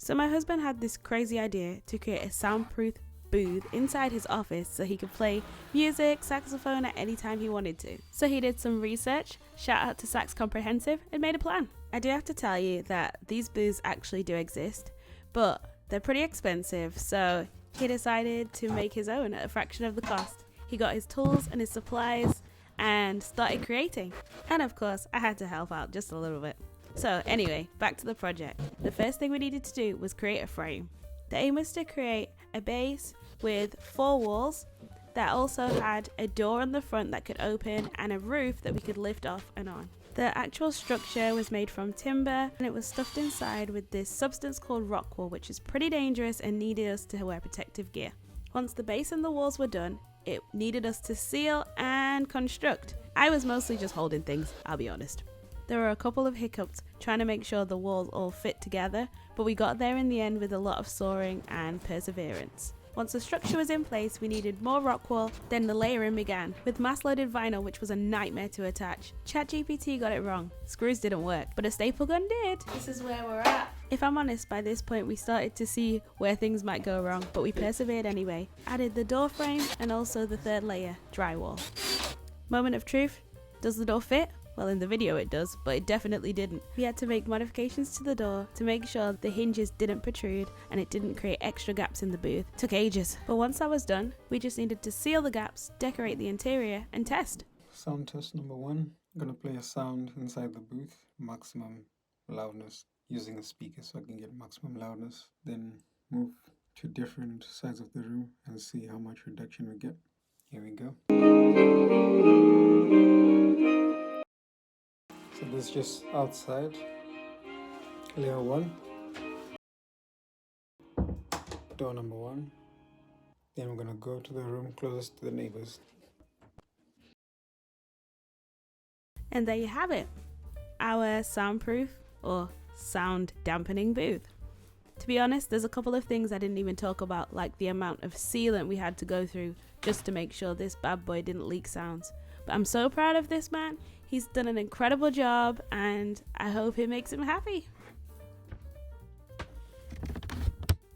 So my husband had this crazy idea to create a soundproof booth inside his office so he could play music, saxophone at any time he wanted to. So he did some research, shout out to Sax Comprehensive, and made a plan. I do have to tell you that these booths actually do exist, but they're pretty expensive, so he decided to make his own at a fraction of the cost. He got his tools and his supplies and started creating. And of course, I had to help out just a little bit. So anyway, back to the project. The first thing we needed to do was create a frame. The aim was to create a base with 4 walls that also had a door on the front that could open and a roof that we could lift off and on. The actual structure was made from timber and it was stuffed inside with this substance called rock wool, which is pretty dangerous and needed us to wear protective gear. Once the base and the walls were done, it needed us to seal and construct. I was mostly just holding things, I'll be honest. There were a couple of hiccups trying to make sure the walls all fit together, but we got there in the end with a lot of sawing and perseverance. Once the structure was in place, we needed more rock wool, then the layering began, with mass-loaded vinyl, which was a nightmare to attach. ChatGPT got it wrong. Screws didn't work, but a staple gun did. This is where we're at. If I'm honest, by this point we started to see where things might go wrong, but we persevered anyway. Added the door frame and also the third layer, drywall. Moment of truth, does the door fit? Well, in the video it does, but it definitely didn't. We had to make modifications to the door to make sure the hinges didn't protrude and it didn't create extra gaps in the booth. Took ages, but once that was done, we just needed to seal the gaps, decorate the interior, and test. Sound test number 1. I'm gonna play a sound inside the booth, maximum loudness, using a speaker so I can get maximum loudness. Then move to different sides of the room and see how much reduction we get. Here we go. So this is just outside, layer 1, door number 1. Then we're gonna go to the room closest to the neighbors. And there you have it, our soundproof or sound dampening booth. To be honest, there's a couple of things I didn't even talk about, like the amount of sealant we had to go through just to make sure this bad boy didn't leak sounds. But I'm so proud of this man. He's done an incredible job and I hope it makes him happy.